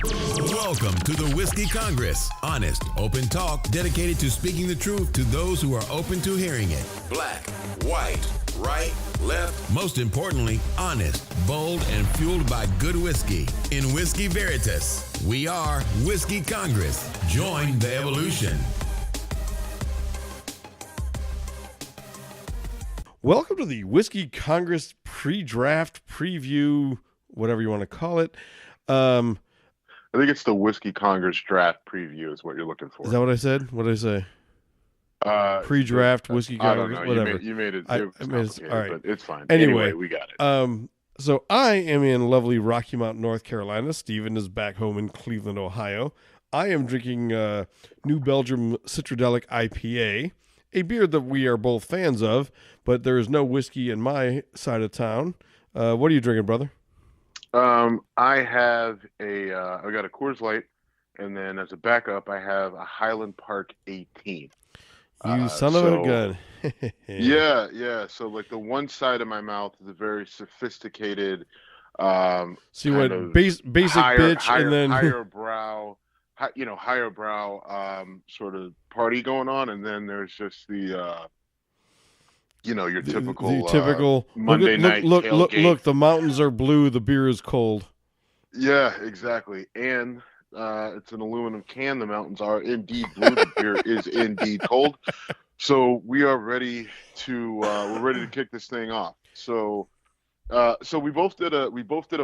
Welcome to the Whiskey Congress. Honest, open talk dedicated to speaking the truth to those who are open to hearing it. Black, white, right, left. Most importantly, honest, bold, and fueled by good whiskey. In Whiskey Veritas, we are Whiskey Congress. Join the evolution. Welcome to the Whiskey Congress pre-draft preview, whatever you want to call it. I think it's the Whiskey Congress draft preview is what you're looking for. Is that what I said? What did I say? Pre-draft Whiskey Congress, whatever. You made it. I It was complicated, all right. but it's fine. Anyway, we got it. So I am in lovely Rocky Mount, North Carolina. Steven is back home in Cleveland, Ohio. I am drinking New Belgium Citradelic IPA, a beer that we are both fans of, but there is no whiskey in my side of town. What are you drinking, brother? I have I got a Coors Light, and then as a backup, I have a Highland Park 18. You son of a gun. Yeah. So like the one side of my mouth is a very sophisticated, So you went basic higher, bitch, and then higher brow sort of party going on, and then there's just the your typical the typical Monday night tailgate. Look, the mountains are blue, the beer is cold. Yeah, exactly. And it's an aluminum can. The mountains are indeed blue. The beer is indeed cold. So we are ready to we're ready to kick this thing off. So we both did a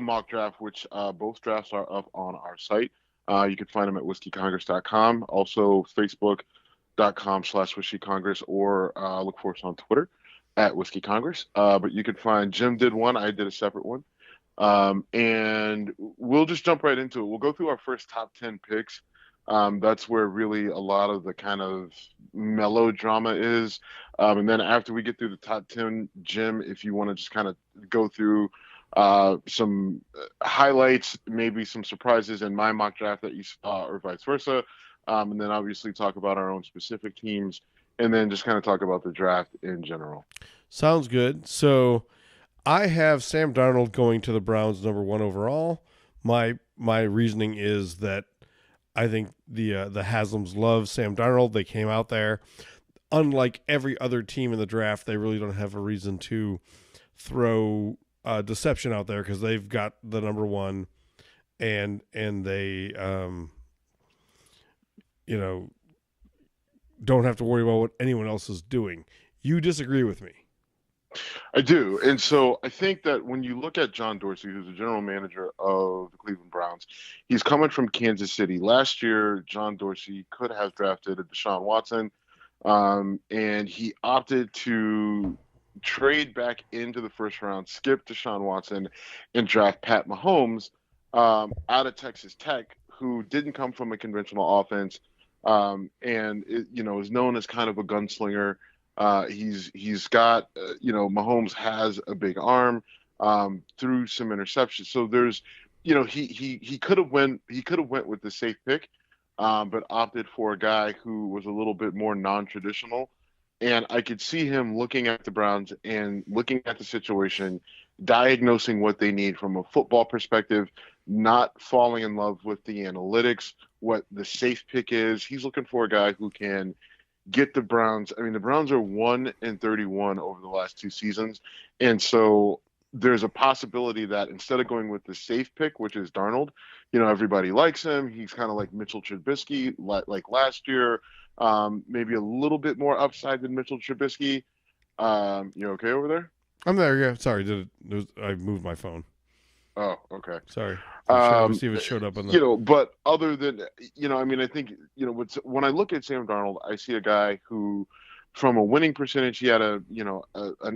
mock draft, which both drafts are up on our site. You can find them at whiskeycongress.com, also facebook.com/whiskeycongress, or look for us on Twitter at Whiskey Congress. But you can find Jim did one, I did a separate one. And we'll just jump right into it. We'll go through our first top 10 picks. That's where really a lot of the kind of melodrama is. And then after we get through the top 10, Jim, if you want to just kind of go through some highlights, maybe some surprises in my mock draft that you saw, or vice versa. And then obviously talk about our own specific teams, and then just kind of talk about the draft in general. Sounds good. So I have Sam Darnold going to the Browns number 1 overall. My reasoning is that I think the Haslams love Sam Darnold. They came out there. Unlike every other team in the draft, they really don't have a reason to throw deception out there because they've got the number 1, and they don't have to worry about what anyone else is doing. You disagree with me? I do. And so I think that when you look at John Dorsey, who's the general manager of the Cleveland Browns, he's coming from Kansas City. Last year, John Dorsey could have drafted Deshaun Watson, and he opted to trade back into the first round, skip Deshaun Watson, and draft Pat Mahomes out of Texas Tech, who didn't come from a conventional offense, and is known as kind of a gunslinger. He's got Mahomes has a big arm, through some interceptions. So there's he could have went with the safe pick, but opted for a guy who was a little bit more non-traditional. And I could see him looking at the Browns and looking at the situation, diagnosing what they need from a football perspective, not falling in love with the analytics, what the safe pick is. He's looking for a guy who can get the Browns. I mean, the Browns are 1-31 over the last 2 seasons. And so there's a possibility that instead of going with the safe pick, which is Darnold, everybody likes him. He's kind of like Mitchell Trubisky, like last year, maybe a little bit more upside than Mitchell Trubisky. You okay over there? I'm there. Yeah. Sorry. I moved my phone. Oh, okay. Sorry. See if it showed up on the. But other than, I think, when I look at Sam Darnold, I see a guy who, from a winning percentage, he had an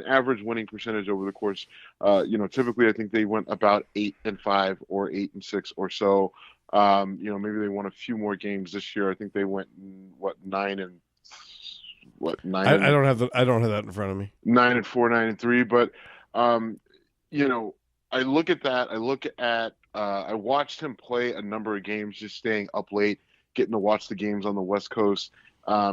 average winning percentage over the course. Typically I think they went about 8-5 or 8-6 or so. Maybe they won a few more games this year. I think they went 9. I don't have that in front of me. 9-4, 9-3. But I look at that. I watched him play a number of games, just staying up late, getting to watch the games on the West Coast.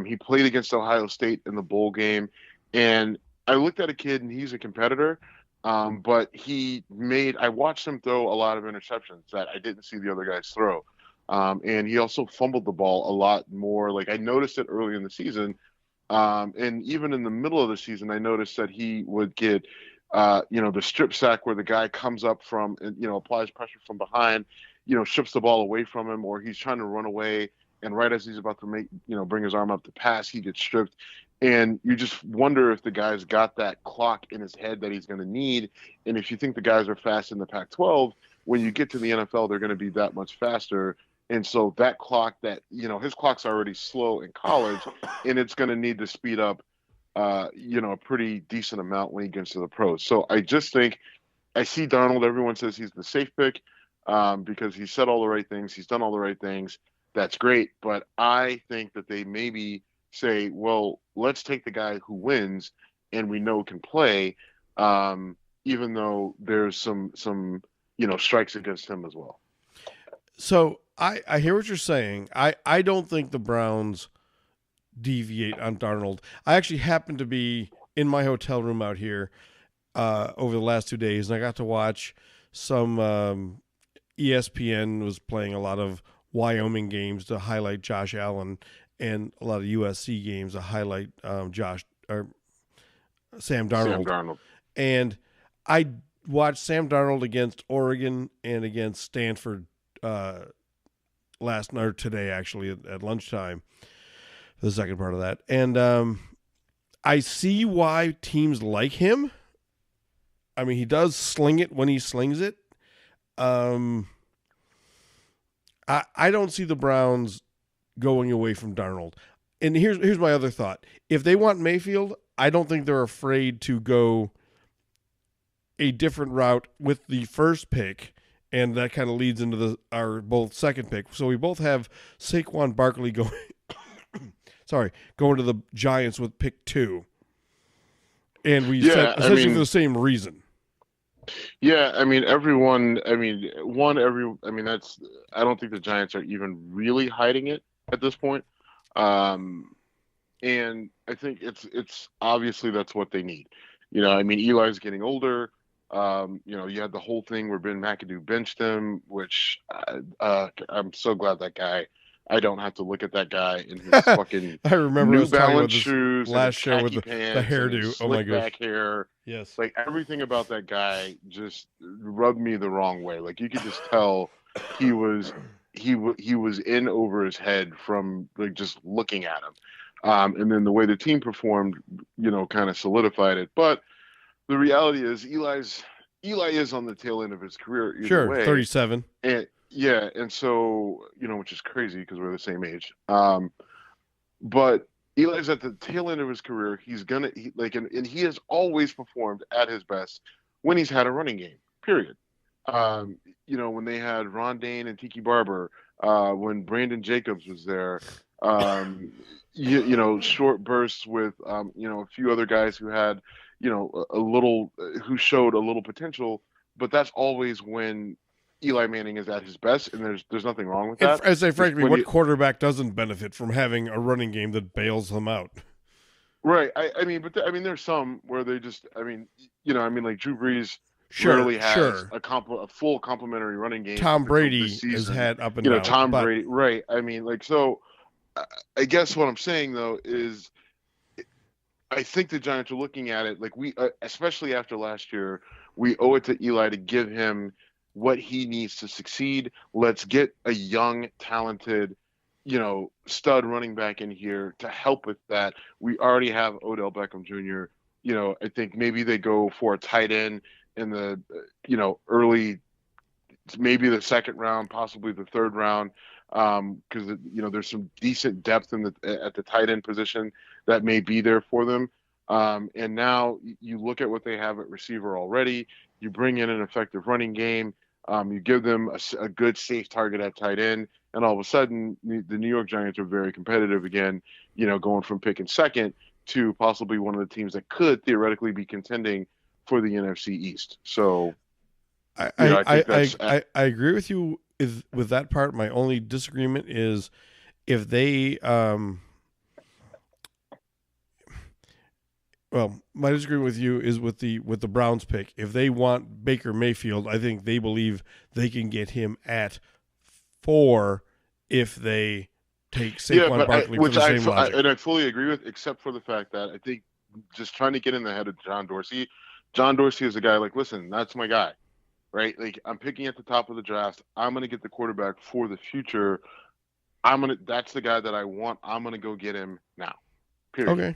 He played against Ohio State in the bowl game, and I looked at a kid, and he's a competitor. But I watched him throw a lot of interceptions that I didn't see the other guys throw. And he also fumbled the ball a lot more. Like I noticed it early in the season. And even in the middle of the season, I noticed that he would get, the strip sack where the guy comes up from, and, applies pressure from behind, strips the ball away from him, or he's trying to run away. And right as he's about to bring his arm up to pass, he gets stripped. And you just wonder if the guy's got that clock in his head that he's going to need. And if you think the guys are fast in the Pac-12, when you get to the NFL, they're going to be that much faster. And so that clock his clock's already slow in college, and it's going to need to speed up, a pretty decent amount when he gets to the pros. So I just think I see Darnold. Everyone says he's the safe pick because he said all the right things. He's done all the right things. That's great. But I think that they maybe say, well, let's take the guy who wins and we know can play, even though there's some strikes against him as well. So I hear what you're saying. I don't think the Browns deviate on Darnold. I actually happened to be in my hotel room out here over the last 2 days, and I got to watch some ESPN was playing a lot of Wyoming games to highlight Josh Allen, and a lot of USC games to highlight Sam Darnold. And I watched Sam Darnold against Oregon and against Stanford last night, or today actually at lunchtime, the second part of that. And I see why teams like him. I mean, he does sling it when he slings it. I don't see the Browns going away from Darnold. And here's my other thought. If they want Mayfield, I don't think they're afraid to go a different route with the first pick, and that kind of leads into our both second pick. So we both have Saquon Barkley going to the Giants with pick 2. And we said essentially for the same reason. Yeah, I mean, I don't think the Giants are even really hiding it at this point. And I think it's obviously that's what they need. Eli's getting older. You had the whole thing where Ben McAdoo benched him, which I'm so glad that guy. I don't have to look at that guy in his fucking I remember New Balance shoes, last show with the pants, hairdo. Oh my gosh, back hair. Yes, like everything about that guy just rubbed me the wrong way. Like you could just tell he was in over his head from like just looking at him. And then the way the team performed, kind of solidified it. But the reality is Eli is on the tail end of his career either way. 37. And so, which is crazy because we're the same age. But Eli's at the tail end of his career. He's and he has always performed at his best when he's had a running game, period. When they had Ron Dane and Tiki Barber, when Brandon Jacobs was there, short bursts with, a few other guys who had, who showed a little potential, but that's always when Eli Manning is at his best, and there's nothing wrong with that. I say, frankly, what quarterback doesn't benefit from having a running game that bails them out? Right. There's some where they just, like Drew Brees rarely has a full complementary running game. Tom Brady has had up and down. Brady, right. So I guess what I'm saying, though, is I think the Giants are looking at it like we, especially after last year, we owe it to Eli to give him what he needs to succeed. Let's get a young, talented, stud running back in here to help with that. We already have Odell Beckham Jr. I think maybe they go for a tight end in the, early, maybe the second round, possibly the third round, because there's some decent depth at the tight end position that may be there for them. And now you look at what they have at receiver already. You bring in an effective running game. You give them a good, safe target at tight end, and all of a sudden, the New York Giants are very competitive again. Going from picking second to possibly one of the teams that could theoretically be contending for the NFC East. So, I agree with you with that part. My only disagreement is if they my disagreement with you is with the Browns pick. If they want Baker Mayfield, I think they believe they can get him at 4 if they take Saquon Barkley for the same logic. And I fully agree with, except for the fact that I think just trying to get in the head of John Dorsey. John Dorsey is a guy like, listen, that's my guy, right? Like, I'm picking at the top of the draft. I'm going to get the quarterback for the future. That's the guy that I want. I'm going to go get him now. Period. Okay.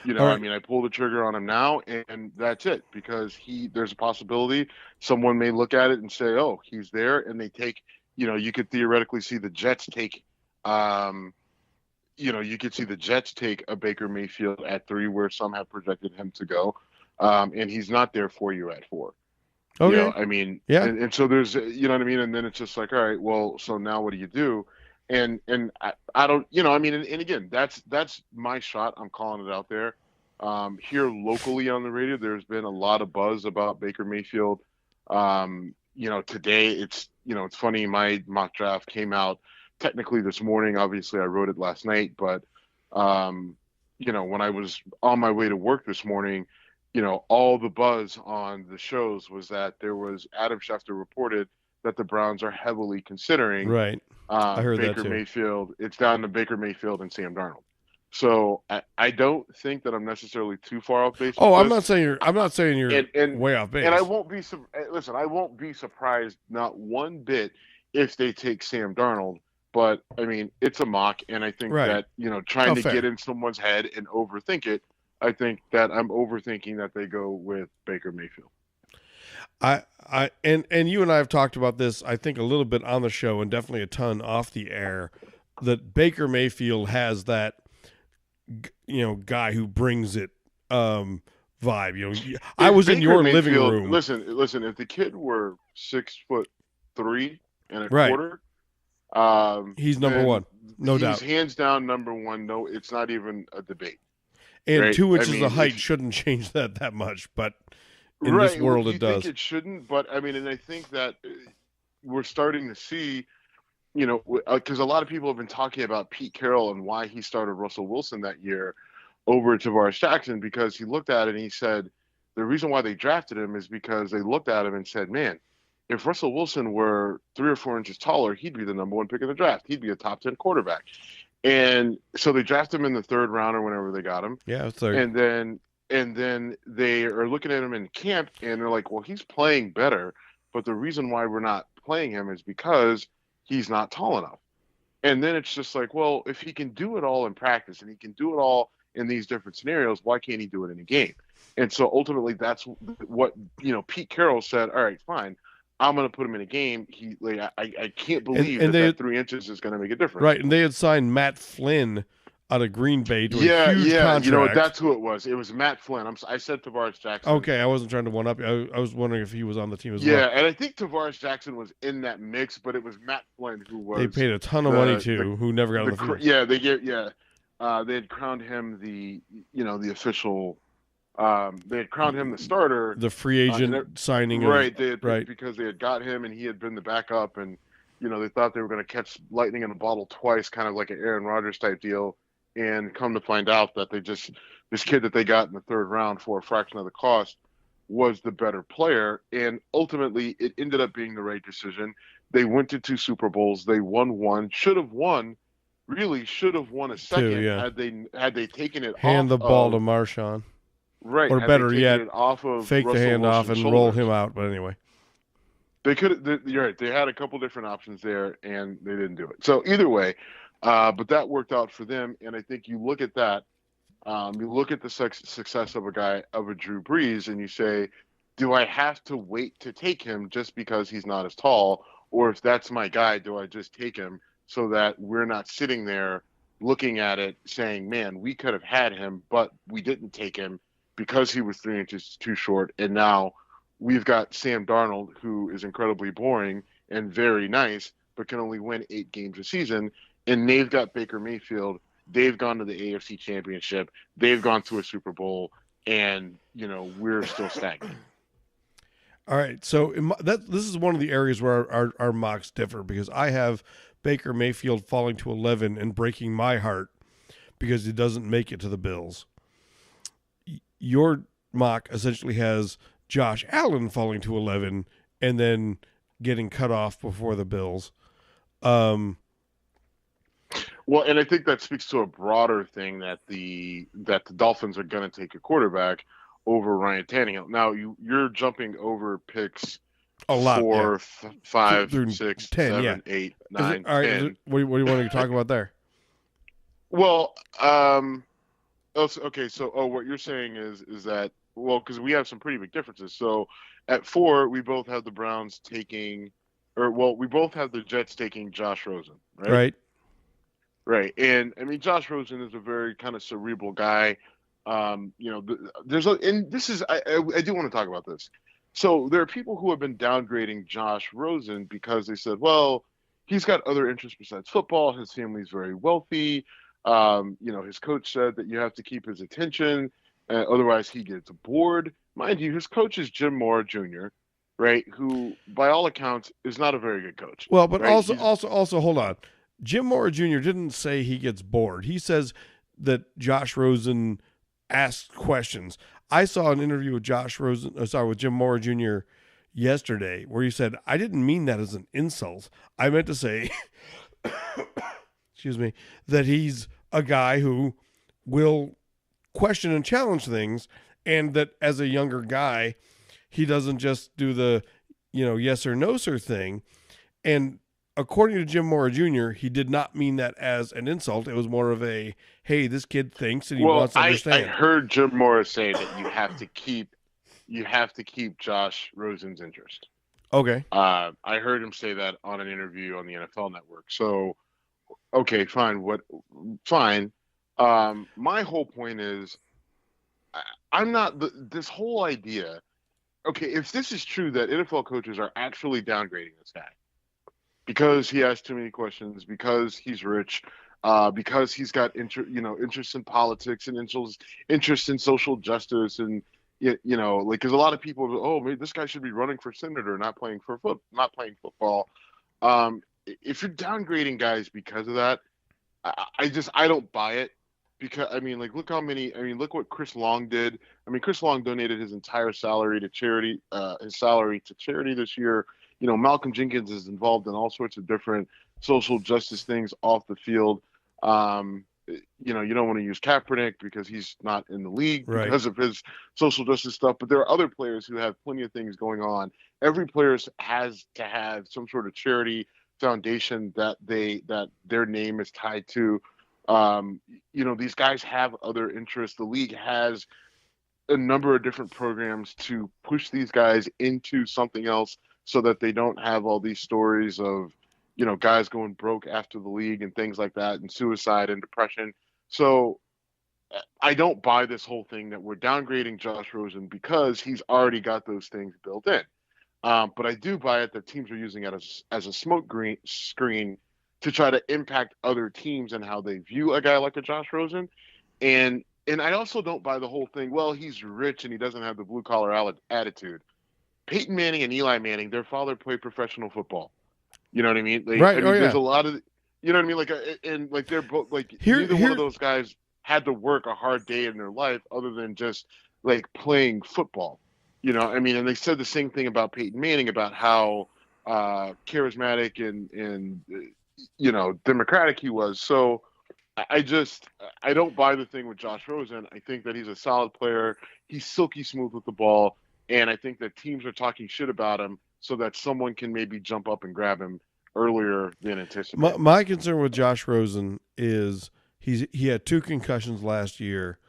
You know, right. I mean, I pull the trigger on him now, and that's it, because there's a possibility someone may look at it and say, oh, he's there, and they take, you know, you could theoretically see the Jets take, you could see the Jets take a Baker Mayfield at 3, where some have projected him to go, and he's not there for you at 4. Okay. You know, I mean, yeah. And so there's, you know what I mean? And then it's just like, all right, well, so now what do you do? And I don't, you know, I mean, and again, that's my shot. I'm calling it out there. Here locally on the radio, there's been a lot of buzz about Baker Mayfield. You know, today it's funny. My mock draft came out technically this morning. Obviously, I wrote it last night, but you know, when I was on my way to work this morning, you know, all the buzz on the shows was that there was Adam Schefter reported that the Browns are heavily considering right. I heard Baker that too. Mayfield. It's down to Baker Mayfield and Sam Darnold. So I don't think that I'm necessarily too far off base. Oh, I'm not saying you're and way off base. And I won't be I won't be surprised not one bit if they take Sam Darnold. But I mean, it's a mock, and I think that, you know, trying to get in someone's head and overthink it, I think that I'm overthinking that they go with Baker Mayfield. And you and I have talked about this, I think, a little bit on the show, and definitely a ton off the air, that Baker Mayfield has that, you know, guy who brings it vibe. You know, I was in your living room. Listen. If the kid were 6'3" and a right. quarter, he's number one, no doubt. He's hands down number one. No, it's not even a debate. And right? 2 inches of height shouldn't change that much, but in this world it does. Think it shouldn't, but I mean, and I think that we're starting to see, you know, because a lot of people have been talking about Pete Carroll and why he started Russell Wilson that year over Tavares Jackson, because he looked at it and he said the reason why they drafted him is because they looked at him and said, man, if Russell Wilson were 3 or 4 inches taller, he'd be the number 1 pick in the draft. He'd be a top 10 quarterback. And so they drafted him in the 3rd round or whenever they got him. Yeah, 3rd. And then they are looking at him in camp and they're like, well, he's playing better, but the reason why we're not playing him is because he's not tall enough. And then it's just like, well, if he can do it all in practice and he can do it all in these different scenarios, why can't he do it in a game? And so ultimately that's what, you know, Pete Carroll said, all right, fine, I'm going to put him in a game. I can't believe that 3 inches is going to make a difference. Right, and they had signed Matt Flynn out of Green Bay to a huge contract. You know, that's who it was. It was Matt Flynn. I said Tavares Jackson. Okay, I wasn't trying to one up you. I was wondering if he was on the team as well. Yeah, and I think Tavares Jackson was in that mix, but it was Matt Flynn who was. They paid a ton of money to, who never got on the field. Yeah, they had crowned him the official. They had crowned him the starter, the free agent signing, right? Because they had got him and he had been the backup, and you know they thought they were going to catch lightning in a bottle twice, kind of like an Aaron Rodgers type deal. And come to find out that this kid that they got in the 3rd round for a fraction of the cost was the better player. And ultimately, it ended up being the right decision. They went to 2 Super Bowls. They won 1. Should have won a second 2, yeah. had they taken it hand the ball to Marshawn. Right. Or better yet, fake Russell the handoff and shoulders. roll him out. But anyway. They could. You're right. They had a couple different options there, and they didn't do it. So either way, but that worked out for them. And I think you look at that, you look at the success of a Drew Brees, and you say, do I have to wait to take him just because he's not as tall? Or if that's my guy, do I just take him so that we're not sitting there looking at it saying, man, we could have had him, but we didn't take him because he was 3 inches too short. And now we've got Sam Darnold, who is incredibly boring and very nice, but can only win 8 games a season. And they've got Baker Mayfield. They've gone to the AFC Championship. They've gone to a Super Bowl. And, you know, we're still stagnant. All right. So this is one of the areas where our mocks differ, because I have Baker Mayfield falling to 11 and breaking my heart because he doesn't make it to the Bills. Your mock essentially has Josh Allen falling to 11 and then getting cut off before the Bills. Well, and I think that speaks to a broader thing that the Dolphins are going to take a quarterback over Ryan Tannehill. Now you're jumping over picks A lot, yeah. 4, 5, Through 6, 10, 7, yeah. 8, Is 9, it, all right, 10. what do you want to talk about there? Well, okay. So, what you're saying is that, well, because we have some pretty big differences. So, at 4, we both have the Browns taking, we both have the Jets taking Josh Rosen, right? Right. Right. And I mean, Josh Rosen is a very kind of cerebral guy. There's a, and this is, I do want to talk about this. So there are people who have been downgrading Josh Rosen because they said, well, he's got other interests besides football. His family's very wealthy. His coach said that you have to keep his attention, otherwise he gets bored. Mind you, his coach is Jim Mora Jr., right? Who, by all accounts, is not a very good coach. Well, but right? also, hold on. Jim Mora Jr. didn't say he gets bored. He says that Josh Rosen asks questions. I saw an interview with with Jim Mora Jr. yesterday where he said, I didn't mean that as an insult. I meant to say, excuse me, that he's a guy who will question and challenge things, and that as a younger guy, he doesn't just do the, yes or no sir thing. And according to Jim Mora Jr., he did not mean that as an insult. It was more of a, hey, this kid thinks and he wants to understand. I heard Jim Mora say that you have to keep Josh Rosen's interest. Okay. I heard him say that on an interview on the NFL Network. So, okay, fine. Fine. My whole point is, I'm not this whole idea. Okay, if this is true that NFL coaches are actually downgrading this guy because he asks too many questions, because he's rich, because he's got interest in politics and interest in social justice, and because a lot of people go, oh, maybe this guy should be running for senator, not playing football. If you're downgrading guys because of that, I don't buy it. Because look what Chris Long did. I mean, Chris Long donated his entire salary to charity. This year. Malcolm Jenkins is involved in all sorts of different social justice things off the field. You don't want to use Kaepernick because he's not in the league because of his social justice stuff. But there are other players who have plenty of things going on. Every player has to have some sort of charity foundation that their name is tied to. These guys have other interests. The league has a number of different programs to push these guys into something else so that they don't have all these stories of, guys going broke after the league and things like that, and suicide and depression. So I don't buy this whole thing that we're downgrading Josh Rosen because he's already got those things built in. But I do buy it that teams are using it as a smoke screen to try to impact other teams and how they view a guy like a Josh Rosen. And I also don't buy the whole thing, well, he's rich and he doesn't have the blue-collar attitude. Peyton Manning and Eli Manning, their father played professional football. You know what I mean? There's a lot of, you know what I mean? They're both, neither one of those guys had to work a hard day in their life other than just, playing football. And they said the same thing about Peyton Manning, about how charismatic and democratic he was. So I don't buy the thing with Josh Rosen. I think that he's a solid player. He's silky smooth with the ball. And I think that teams are talking shit about him so that someone can maybe jump up and grab him earlier than anticipated. My concern with Josh Rosen is he had 2 concussions last year,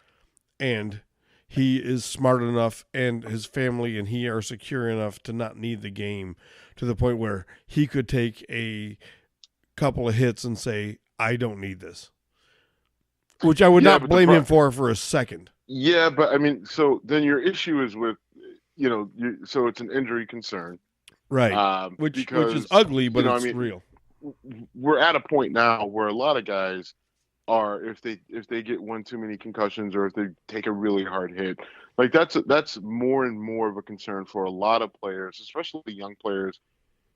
and he is smart enough, and his family and he are secure enough to not need the game, to the point where he could take a couple of hits and say, I don't need this, which I would not blame him for a second. Yeah, but I mean, so then your issue is with, so it's an injury concern, right? Which is ugly, but it's real. We're at a point now where a lot of guys are, if they get one too many concussions, or if they take a really hard hit, that's more and more of a concern for a lot of players, especially young players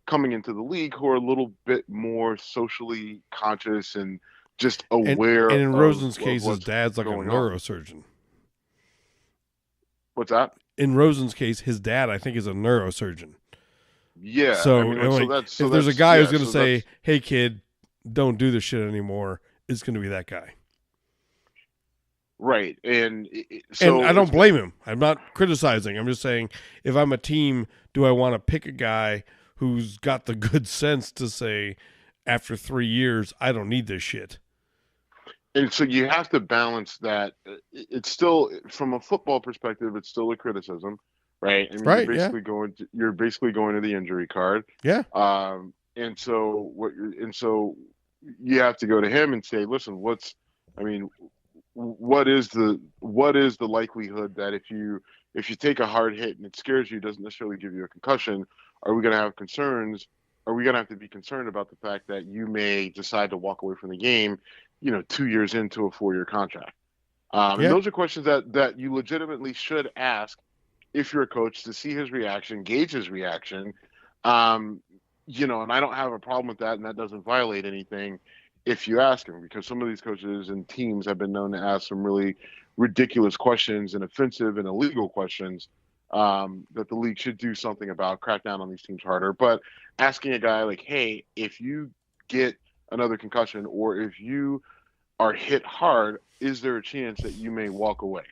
coming into the league who are a little bit more socially conscious and just aware. And in Rosen's case, his dad's like a neurosurgeon. What's that? In Rosen's case, his dad, I think, is a neurosurgeon. Yeah. So, if there's a guy who's going to say, hey, kid, don't do this shit anymore, is going to be that guy. Right. And and I don't blame him. I'm not criticizing. I'm just saying, if I'm a team, do I want to pick a guy who's got the good sense to say, after 3 years, I don't need this shit? And so you have to balance that. It's still, from a football perspective, it's still a criticism, right? I mean, Right, you're basically going to the injury card. Yeah. And so you have to go to him and say, listen, what is the likelihood that if you take a hard hit and it scares you, doesn't necessarily give you a concussion, are we going to have concerns? Are we going to have to be concerned about the fact that you may decide to walk away from the game, 2 years into a 4-year contract? And those are questions that you legitimately should ask if you're a coach, to see his reaction, gauge his reaction. And I don't have a problem with that, and that doesn't violate anything if you ask him, because some of these coaches and teams have been known to ask some really ridiculous questions and offensive and illegal questions that the league should do something about, crack down on these teams harder. But asking a guy like, hey, if you get another concussion or if you are hit hard, is there a chance that you may walk away?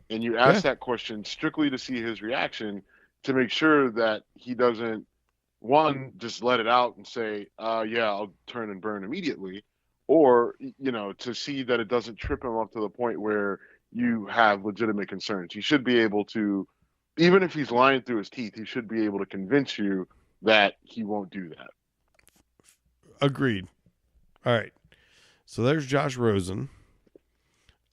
And you ask that question strictly to see his reaction, to make sure that he doesn't, one, just let it out and say, yeah, I'll turn and burn immediately, or, to see that it doesn't trip him up to the point where you have legitimate concerns. He should be able to, even if he's lying through his teeth, he should be able to convince you that he won't do that. Agreed. All right. So there's Josh Rosen.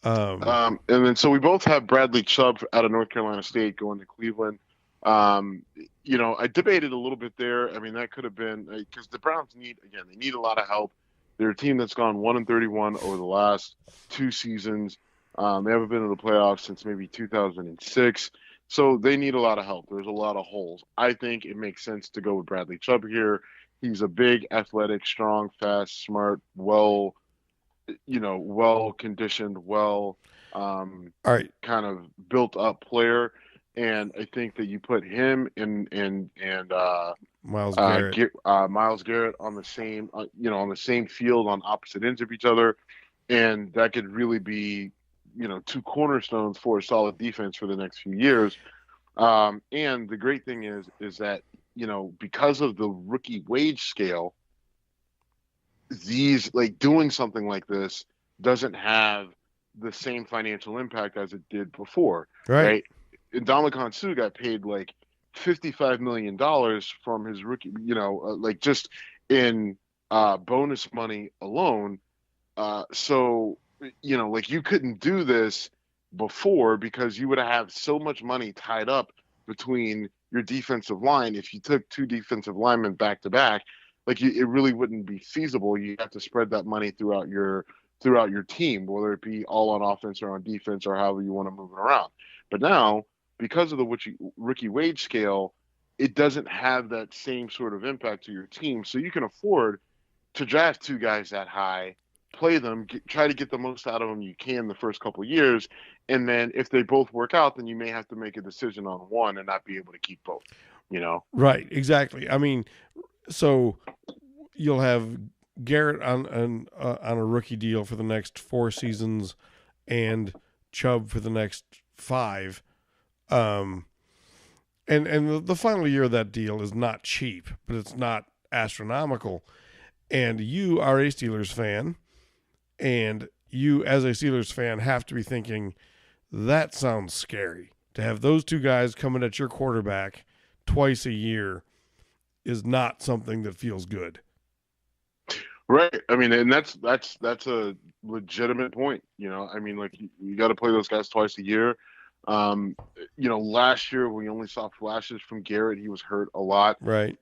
And then, so we both have Bradley Chubb out of North Carolina State going to Cleveland. I debated a little bit there. I mean, that could have been, because the Browns need a lot of help. They're a team that's gone 1-31 over the last 2 seasons. They haven't been in the playoffs since maybe 2006. So they need a lot of help. There's a lot of holes. I think it makes sense to go with Bradley Chubb here. He's a big, athletic, strong, fast, smart, well-conditioned, kind of built-up player. And I think that you put him and Myles Garrett, on the same field on opposite ends of each other, and that could really be, 2 cornerstones for a solid defense for the next few years. And the great thing is that, because of the rookie wage scale, doing something like this doesn't have the same financial impact as it did before, right? Ndamukong Suh got paid like $55 million from his rookie, just in bonus money alone. So, you couldn't do this before, because you would have so much money tied up between your defensive line. If you took 2 defensive linemen back to back, it really wouldn't be feasible. You have to spread that money throughout your team, whether it be all on offense or on defense, or however you want to move it around. But now, because of the rookie wage scale, it doesn't have that same sort of impact to your team. So you can afford to draft 2 guys that high, play them, try to get the most out of them you can the first couple of years. And then if they both work out, then you may have to make a decision on one and not be able to keep both, Right, exactly. I mean, so you'll have Garrett on a rookie deal for the next 4 seasons and Chubb for the next 5. And the final year of that deal is not cheap, but it's not astronomical. And you are a Steelers fan, and you as a Steelers fan have to be thinking, that sounds scary. To have those 2 guys coming at your quarterback twice a year is not something that feels good. Right. I mean, and that's a legitimate point. I mean, you got to play those guys twice a year. Last year we only saw flashes from Garrett. He was hurt a lot. Right.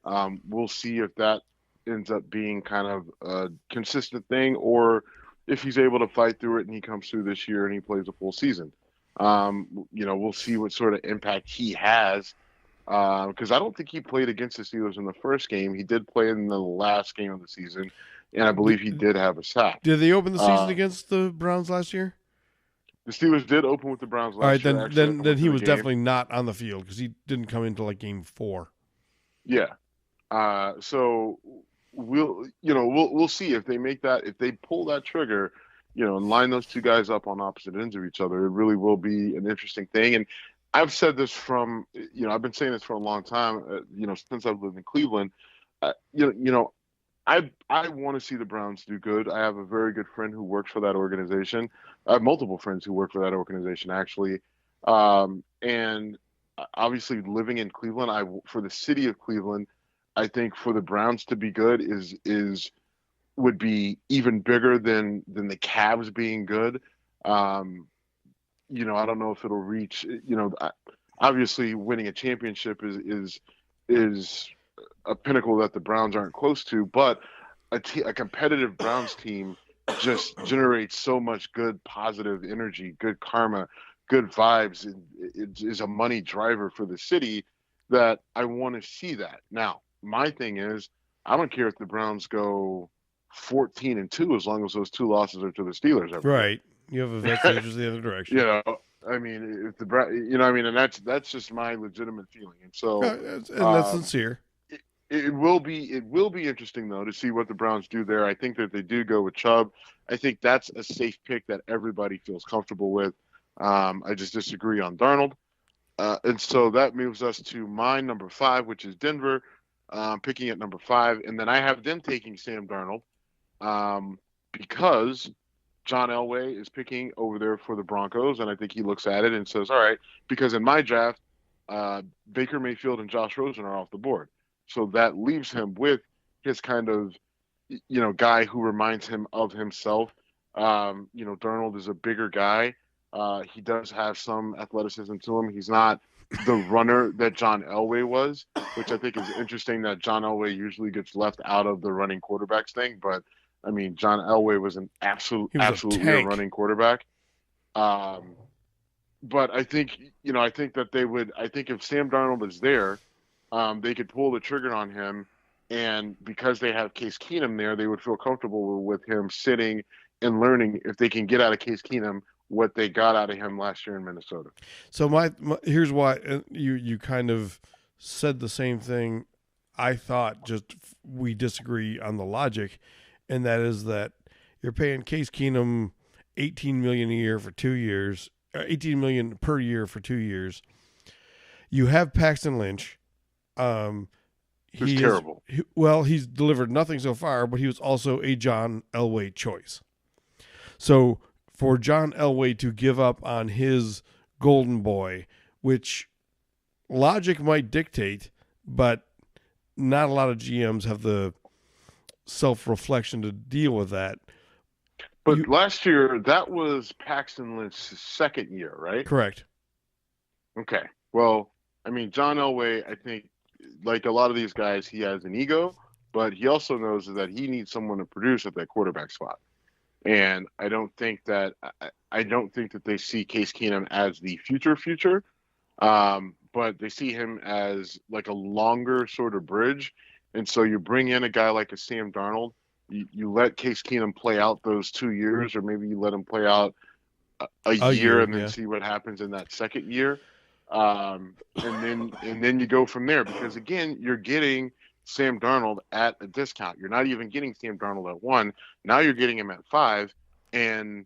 We'll see if that ends up being kind of a consistent thing, or if he's able to fight through it and he comes through this year and he plays a full season. We'll see what sort of impact he has. Because I don't think he played against the Steelers in the first game. He did play in the last game of the season, and I believe he did have a sack. Did they open the season against the Browns last year? The Steelers did open with the Browns last year. All right, then he was definitely not on the field, because he didn't come into game 4. Yeah. So we'll see if they make that, if they pull that trigger and line those two guys up on opposite ends of each other, it really will be an interesting thing. And I've said this I've been saying this for a long time, since I've lived in Cleveland. Uh, you know, you know, I want to see the Browns do good. I have a very good friend who works for that organization. I have multiple friends who work for that organization, actually. And obviously, living in Cleveland, for the city of Cleveland, I think for the Browns to be good would be even bigger than the Cavs being good. I don't know if it'll reach. Obviously, winning a championship is a pinnacle that the Browns aren't close to, but a competitive Browns team just generates so much good positive energy, good karma, good vibes. It is a money driver for the city that I want to see that. Now, my thing is, I don't care if the Browns go 14-2 as long as those two losses are to the Steelers. Right. You have a vested interest in the other direction. I mean, if and that's just my legitimate feeling. And so, and that's sincere. It will be interesting though to see what the Browns do there. I think that they do go with Chubb. I think that's a safe pick that everybody feels comfortable with. I just disagree on Darnold. And so that moves us to my number 5, which is Denver, picking at number 5. And then I have them taking Sam Darnold because John Elway is picking over there for the Broncos. And I think he looks at it and says, all right, because in my draft, Baker Mayfield and Josh Rosen are off the board. So that leaves him with his kind of, guy who reminds him of himself. Darnold is a bigger guy. He does have some athleticism to him. He's not the runner that John Elway was, which I think is interesting that John Elway usually gets left out of the running quarterbacks thing. But, I mean, John Elway was an absolutely a running quarterback. But I think if Sam Darnold is there, they could pull the trigger on him, and because they have Case Keenum there, they would feel comfortable with him sitting and learning if they can get out of Case Keenum what they got out of him last year in Minnesota. So here's why you kind of said the same thing. I thought just we disagree on the logic, and that is that you're paying Case Keenum $18 million a year for 2 years, $18 million per year for 2 years. You have Paxton Lynch. He's terrible. He's delivered nothing so far, but he was also a John Elway choice. So for John Elway to give up on his golden boy, which logic might dictate, but not a lot of GMs have the self-reflection to deal with that. But last year, that was Paxton Lynch's second year, right? Correct. Okay. Well, I mean, John Elway, I think, like a lot of these guys, he has an ego, but he also knows that he needs someone to produce at that quarterback spot. And I don't think that they see Case Keenum as the future, but they see him as like a longer sort of bridge. And so you bring in a guy like a Sam Darnold, you let Case Keenum play out those 2 years, or maybe you let him play out a year and then see what happens in that second year. And then you go from there, because again, you're getting Sam Darnold at a discount. You're not even getting Sam Darnold at 1. Now you're getting him at 5, and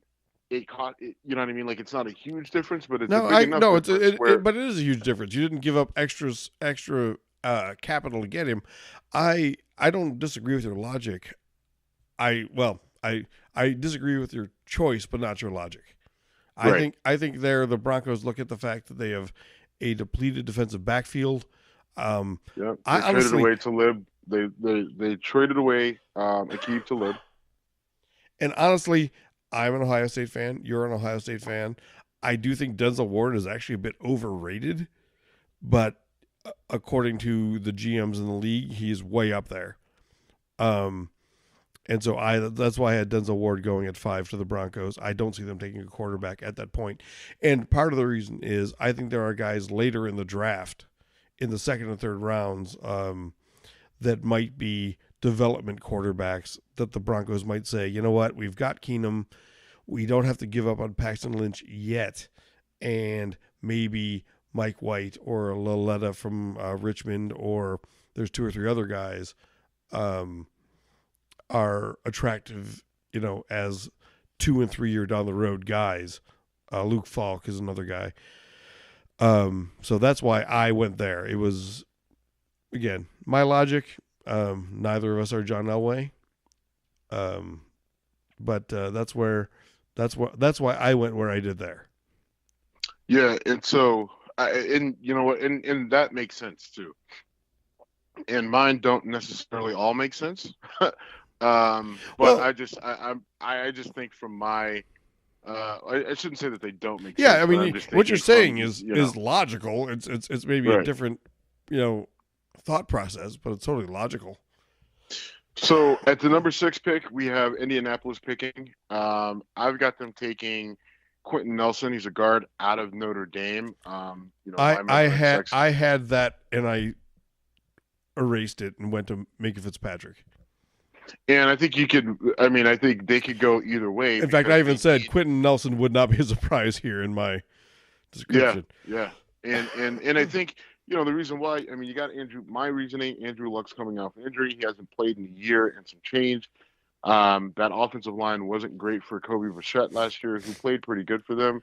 you know what I mean? Like, it's not a huge difference, but it's a big enough difference. But it is a huge difference. You didn't give up extra capital to get him. I don't disagree with your logic. I disagree with your choice, but not your logic. Right. I think the Broncos look at the fact that they have a depleted defensive backfield. They traded away Talib. They traded away Aqib Talib. And honestly, I'm an Ohio State fan. You're an Ohio State fan. I do think Denzel Ward is actually a bit overrated, but according to the GMs in the league, he's way up there. And so that's why I had Denzel Ward going at 5 to the Broncos. I don't see them taking a quarterback at that point. And part of the reason is I think there are guys later in the draft, in the second and third rounds, that might be development quarterbacks that the Broncos might say, you know what, we've got Keenum. We don't have to give up on Paxton Lynch yet. And maybe Mike White or Laletta from Richmond, or there's 2 or 3 other guys, are attractive, as 2 and 3 year down the road guys. Luke Falk is another guy. So that's why I went there. It was, again, my logic. Neither of us are John Elway. But that's why I went where I did there. Yeah, and so and you know what, and that makes sense too. And mine don't necessarily all make sense. But well, I just think from my I shouldn't say that they don't make sense. Yeah, I mean, what you're saying is logical. It's maybe a different, thought process, but it's totally logical. So at the number 6 pick, we have Indianapolis picking. I've got them taking Quentin Nelson. He's a guard out of Notre Dame. I had that and I erased it and went to Minka Fitzpatrick. And I think I think they could go either way. In fact, I even said Quentin Nelson would not be a surprise here in my description. Yeah. And I think, the reason why, you got Andrew Luck's coming off an injury. He hasn't played in a year and some change. That offensive line wasn't great for Kobe Brissett last year, who played pretty good for them.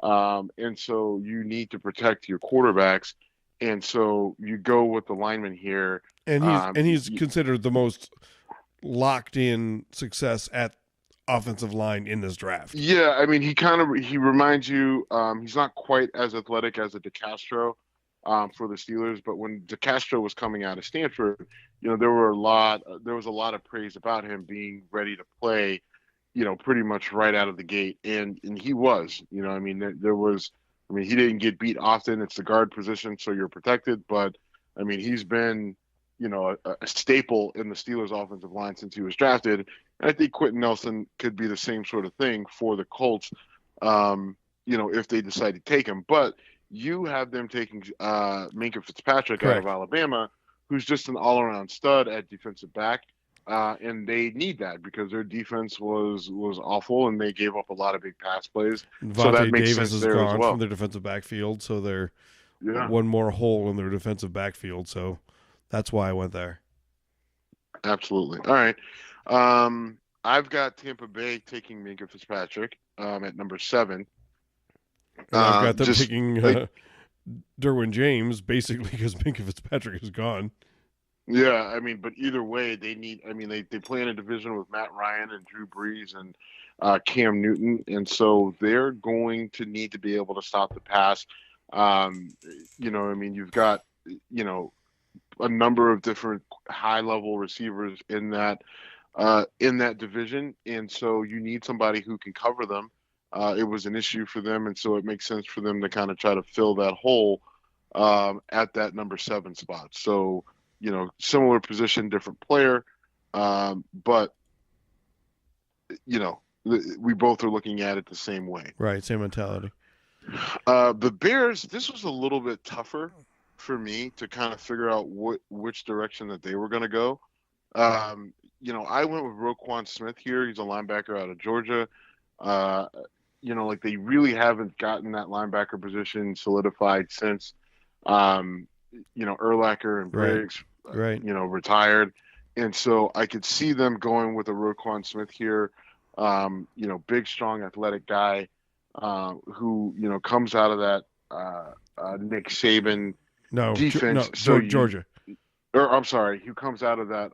And so you need to protect your quarterbacks. And so you go with the lineman here. And he's considered the most locked in success at offensive line in this draft. Yeah, he reminds you, he's not quite as athletic as a DeCastro for the Steelers, but when DeCastro was coming out of Stanford, there was a lot of praise about him being ready to play, pretty much right out of the gate, and he was, he didn't get beat often. It's the guard position, so you're protected, but he's been a staple in the Steelers offensive line since he was drafted. And I think Quentin Nelson could be the same sort of thing for the Colts, if they decide to take him. But you have them taking Minka Fitzpatrick Correct. out of Alabama, who's just an all-around stud at defensive back. And they need that because their defense was awful and they gave up a lot of big pass plays. So that makes Davis sense is there gone as well. from their defensive backfield, so they're one more hole in their defensive backfield. So that's why I went there. Absolutely. All right. I've got Tampa Bay taking Minka Fitzpatrick at number 7. And I've got them picking Derwin James, basically because Minka Fitzpatrick is gone. Yeah, but either way, they need. They play in a division with Matt Ryan and Drew Brees and Cam Newton, and so they're going to need to be able to stop the pass. You've got a number of different high-level receivers in that division, and so you need somebody who can cover them. It was an issue for them, and so it makes sense for them to kind of try to fill that hole at that number 7 spot. So, similar position, different player, but, we both are looking at it the same way. Right, same mentality. The Bears, this was a little bit tougher for me to kind of figure out which direction that they were going to go. I went with Roquan Smith here. He's a linebacker out of Georgia. They really haven't gotten that linebacker position solidified since, Urlacher and Briggs, retired. And so I could see them going with a Roquan Smith here, big, strong, athletic guy who, comes out of that Nick Saban defense. Georgia. I'm sorry, who comes out of that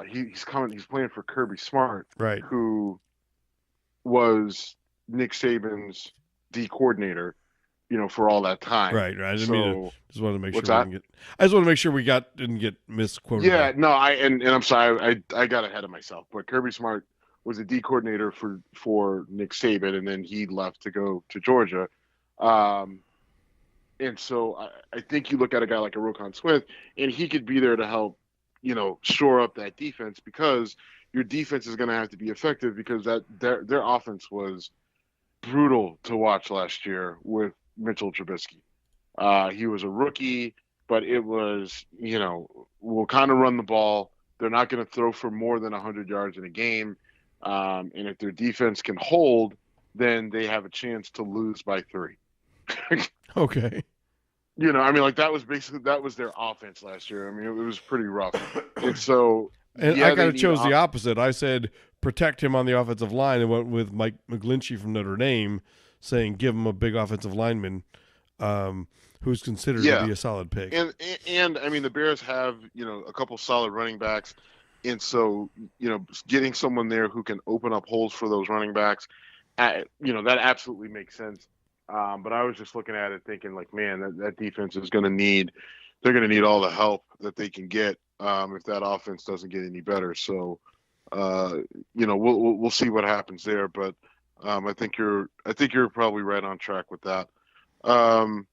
he's playing for Kirby Smart, right, who was Nick Saban's D coordinator, for all that time. Right. I just wanted to make sure we didn't get misquoted. Yeah, no, and I'm sorry, I got ahead of myself. But Kirby Smart was a D coordinator for Nick Saban, and then he left to go to Georgia. And so I think you look at a guy like a Roquan Smith, and he could be there to help, shore up that defense, because your defense is going to have to be effective, because their offense was brutal to watch last year with Mitchell Trubisky. He was a rookie, but it was, we'll kind of run the ball. They're not going to throw for more than 100 yards in a game. And if their defense can hold, then they have a chance to lose by 3. Okay. That was their offense last year. It was pretty rough. And so, I kind of chose the opposite. I said protect him on the offensive line and went with Mike McGlinchey from Notre Dame, saying give him a big offensive lineman who's considered to be a solid pick. And I mean, the Bears have, a couple solid running backs. And so, getting someone there who can open up holes for those running backs, that absolutely makes sense. But I was just looking at it thinking, like, man, that defense is going to need – they're going to need all the help that they can get if that offense doesn't get any better. So, we'll see what happens there. But I think you're probably right on track with that. Going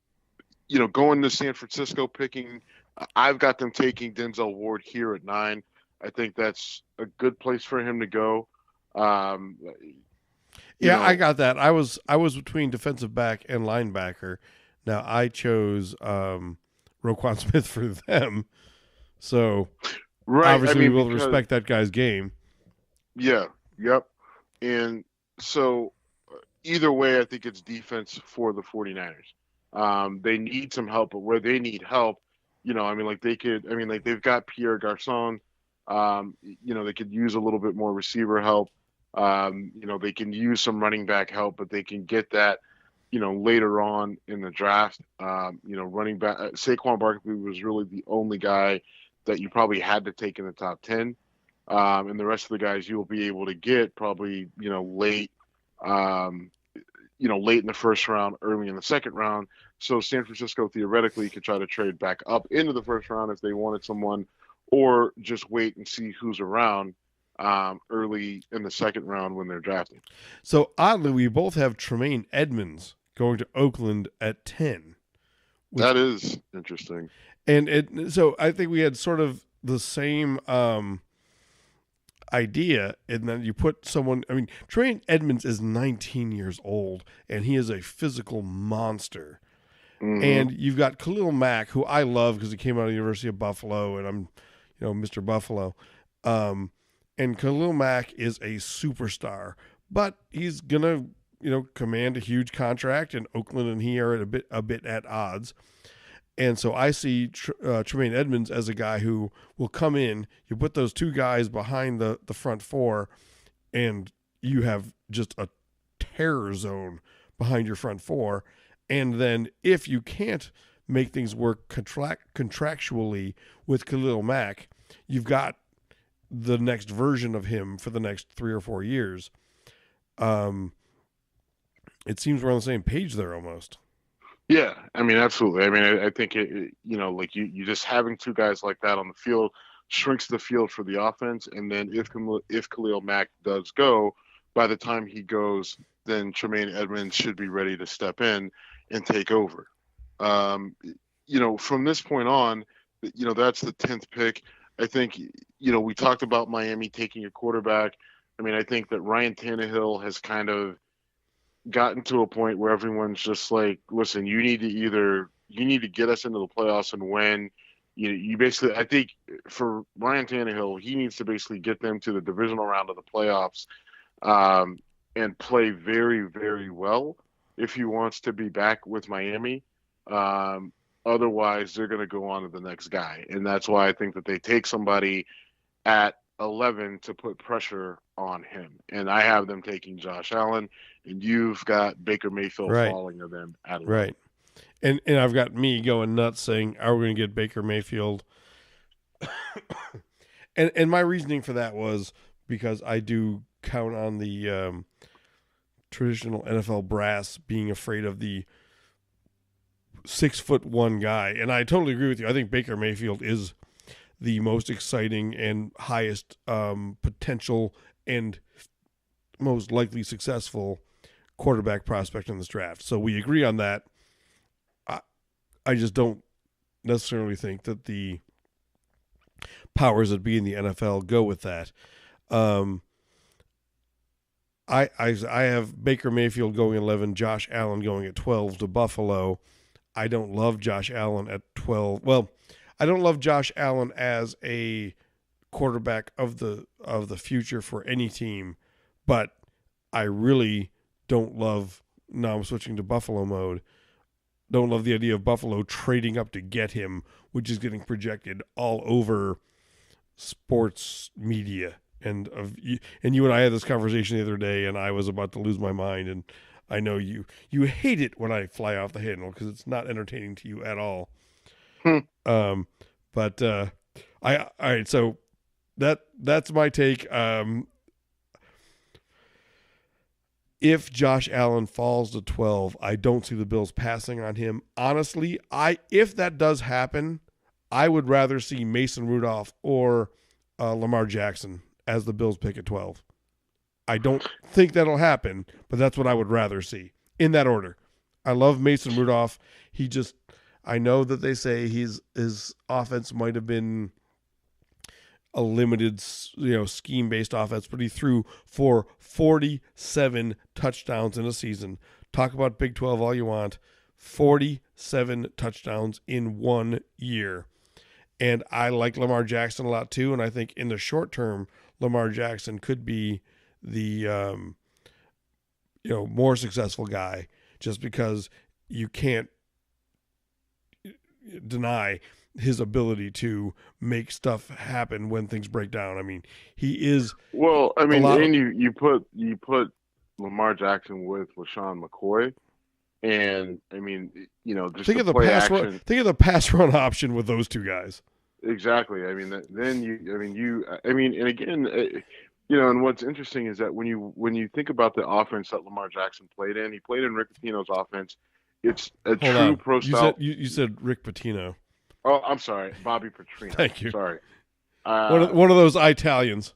to San Francisco, I've got them taking Denzel Ward here at 9. I think that's a good place for him to go. I got that. I was between defensive back and linebacker. Now I chose Roquan Smith for them. So obviously we'll respect that guy's game. Yeah. Yep. And so either way, I think it's defense for the 49ers. They need some help, but where they need help, they've got Pierre Garcon. They could use a little bit more receiver help. They can use some running back help, but they can get that, later on in the draft. Running back, Saquon Barkley was really the only guy that you probably had to take in the top 10. And the rest of the guys you'll be able to get probably, late in the first round, early in the second round. So San Francisco theoretically could try to trade back up into the first round if they wanted someone, or just wait and see who's around early in the second round when they're drafting. So oddly, we both have Tremaine Edmonds going to Oakland at 10. That is interesting. And so I think we had sort of the same idea, and then you put someone. I mean, Tremaine Edmonds is 19 years old, and he is a physical monster. Mm-hmm. And you've got Khalil Mack, who I love because he came out of the University of Buffalo, and I'm, Mr. Buffalo. And Khalil Mack is a superstar, but he's gonna, command a huge contract, and Oakland and he are a bit at odds. And so I see Tremaine Edmonds as a guy who will come in. You put those two guys behind the front four, and you have just a terror zone behind your front four. And then if you can't make things work contractually with Khalil Mack, you've got the next version of him for the next 3 or 4 years. It seems we're on the same page there almost. Yeah, I mean, absolutely. I mean, I think you just having two guys like that on the field shrinks the field for the offense. And then if Khalil Mack does go, by the time he goes, then Tremaine Edmonds should be ready to step in and take over. From this point on, that's the 10th pick. I think, we talked about Miami taking a quarterback. I mean, I think that Ryan Tannehill has kind of gotten to a point where everyone's just like, listen, you need to get us into the playoffs and win. You basically, I think for Ryan Tannehill, he needs to basically get them to the divisional round of the playoffs and play very, very well if he wants to be back with Miami. Otherwise, they're going to go on to the next guy. And that's why I think that they take somebody at 11 to put pressure on him. And I have them taking Josh Allen, and you've got Baker Mayfield falling to them at 11. Right. And I've got me going nuts saying, are we going to get Baker Mayfield? and my reasoning for that was because I do count on the traditional NFL brass being afraid of the 6'1" guy. And I totally agree with you. I think Baker Mayfield is the most exciting and highest potential and most likely successful quarterback prospect in this draft. So we agree on that. I just don't necessarily think that the powers that be in the NFL go with that. I have Baker Mayfield going at 11, Josh Allen going at 12 to Buffalo. I don't love Josh Allen at 12. Well, I don't love Josh Allen as a quarterback of the future for any team, but I really don't love, now I'm switching to Buffalo mode, don't love the idea of Buffalo trading up to get him, which is getting projected all over sports media and you and I had this conversation the other day, and I was about to lose my mind, and I know you hate it when I fly off the handle because it's not entertaining to you at all. But all right, so that's my take. If Josh Allen falls to 12, I don't see the Bills passing on him. Honestly, if that does happen, I would rather see Mason Rudolph or Lamar Jackson as the Bills pick at 12. I don't think that'll happen, but that's what I would rather see in that order. I love Mason Rudolph. I know that they say his offense might have been a limited, scheme-based offense, but he threw for 47 touchdowns in a season. Talk about Big 12 all you want. 47 touchdowns in 1 year. And I like Lamar Jackson a lot too, and I think in the short term, Lamar Jackson could be the more successful guy, just because you can't deny his ability to make stuff happen when things break down. I mean, he is. Well, I mean, and you put Lamar Jackson with LaShawn McCoy, and I mean, just think of the pass run. Think of the pass run option with those two guys. Exactly. I mean, and again, and what's interesting is that when you think about the offense that Lamar Jackson played in, he played in Rick Pitino's offense. It's a true pro style. You said Rick Pitino. Oh, I'm sorry, Bobby Petrino. Thank you. Sorry. One of those Italians.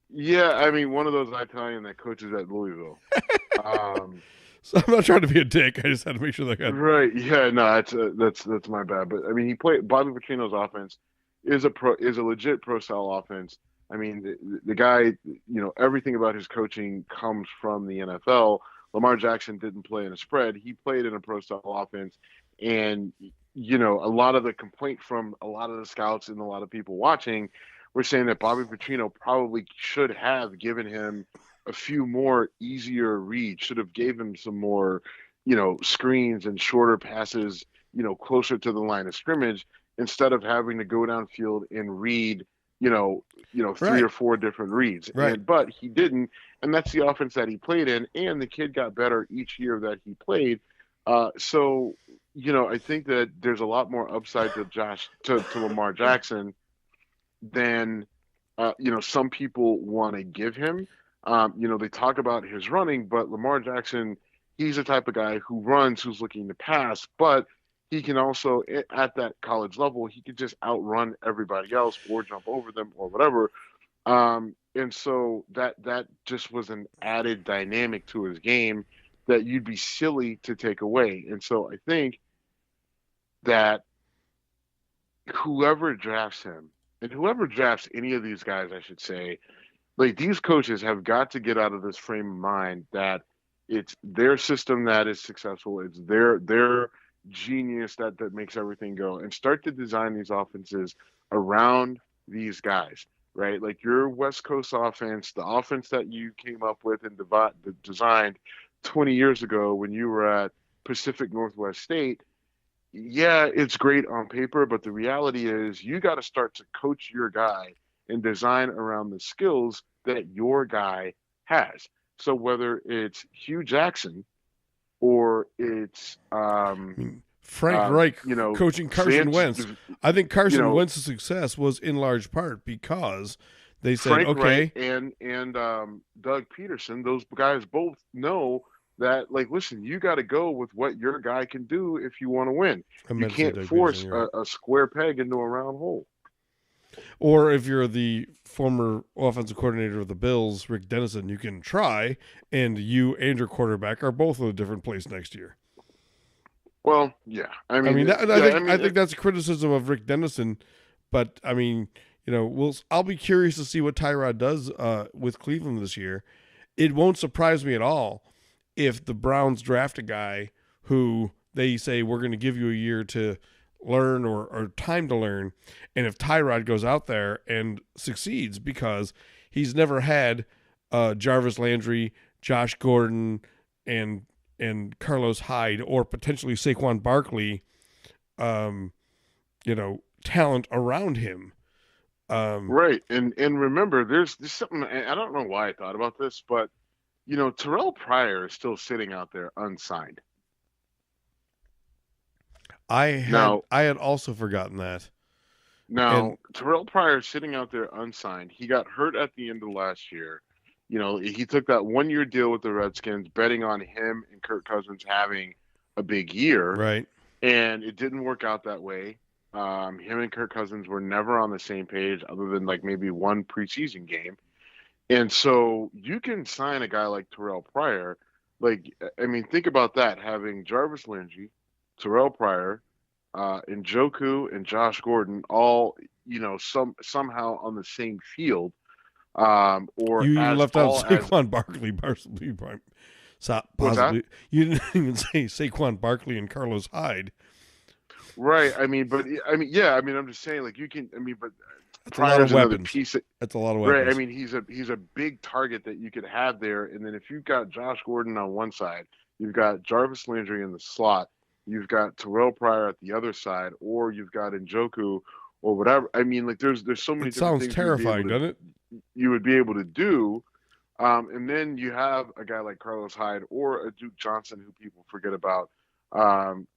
Yeah, I mean, one of those Italian that coaches at Louisville. So I'm not trying to be a dick. I just had to make sure that got right. Yeah, no, that's my bad. But I mean, Bobby Petrino's offense is a legit pro style offense. I mean, the guy, everything about his coaching comes from the NFL. Lamar Jackson didn't play in a spread. He played in a pro style offense, and a lot of the complaint from a lot of the scouts and a lot of people watching were saying that Bobby Petrino probably should have given him a few more easier reads, should have gave him some more, screens and shorter passes, closer to the line of scrimmage, instead of having to go downfield and read, three or four different reads. Right. But he didn't, and that's the offense that he played in, and the kid got better each year that he played. So I think that there's a lot more upside to Lamar Jackson than some people want to give him. They talk about his running, but Lamar Jackson, he's the type of guy who runs, who's looking to pass, but he can also, at that college level, he could just outrun everybody else or jump over them or whatever. And so that just was an added dynamic to his game that you'd be silly to take away. And so I think that whoever drafts him, and whoever drafts any of these guys, I should say, like, these coaches have got to get out of this frame of mind that it's their system that is successful. It's their genius that makes everything go, and start to design these offenses around these guys, right? Like your West Coast offense, the offense that you came up with and designed 20 years ago when you were at Pacific Northwest State. Yeah, it's great on paper, but the reality is you got to start to coach your guy and design around the skills that your guy has. So whether it's Hugh Jackson or it's Frank Reich, coaching Carson Wentz. I think Carson Wentz's success was in large part because they said, Frank okay, Reich and Doug Peterson, those guys both know that, like, listen, you got to go with what your guy can do if you want to win. You can't force a square peg into a round hole. Or if you're the former offensive coordinator of the Bills, Rick Dennison, you can try, and you and your quarterback are both in a different place next year. Well, yeah. I think that's a criticism of Rick Dennison, but I mean, I'll be curious to see what Tyrod does with Cleveland this year. It won't surprise me at all if the Browns draft a guy who they say we're going to give you a year to learn or time to learn, and if Tyrod goes out there and succeeds because he's never had Jarvis Landry, Josh Gordon, and Carlos Hyde, or potentially Saquon Barkley, talent around him. Right. And remember, there's something, and I don't know why I thought about this, but Terrell Pryor is still sitting out there unsigned. Now, I had also forgotten that. And now Terrell Pryor is sitting out there unsigned. He got hurt at the end of last year. He took that 1 year deal with the Redskins, betting on him and Kirk Cousins having a big year, right. and it didn't work out that way. Him and Kirk Cousins were never on the same page, other than like maybe one preseason game. And so you can sign a guy like Terrell Pryor. Like, I mean, think about that, having Jarvis Landry, Terrell Pryor, Njoku, and Josh Gordon all, somehow on the same field, or You as left out all as Saquon Barkley, possibly. what's that? You didn't even say Saquon Barkley and Carlos Hyde. Right. I mean, yeah. I mean, I'm just saying, like, you can. I mean, but That's a lot of Pryor's another weapons. piece. That's a lot of weapons. Right. I mean, he's a big target that you could have there. And then if you've got Josh Gordon on one side, you've got Jarvis Landry in the slot, you've got Terrell Pryor at the other side, or you've got Njoku or whatever. I mean, like there's so many it different sounds things terrifying, doesn't it? you would be able to do. And then you have a guy like Carlos Hyde or a Duke Johnson, who people forget about,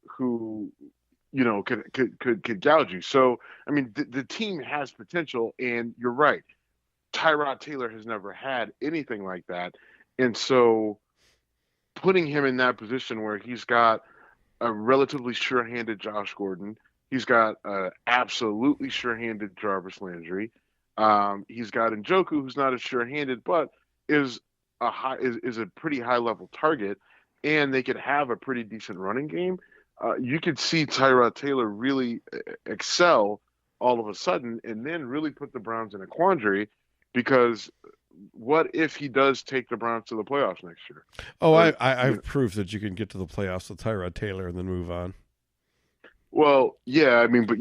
who could gouge you. So I mean, the team has potential, and you're right. Tyrod Taylor has never had anything like that, and so putting him in that position where he's got a relatively sure-handed Josh Gordon, he's got a absolutely sure-handed Jarvis Landry, he's got Njoku, who's not as sure-handed, but is a pretty high-level target, and they could have a pretty decent running game. You could see Tyrod Taylor really excel all of a sudden, and then really put the Browns in a quandary, because what if he does take the Browns to the playoffs next year? Oh, I have proof that you can get to the playoffs with Tyrod Taylor and then move on. Well, yeah, I mean, but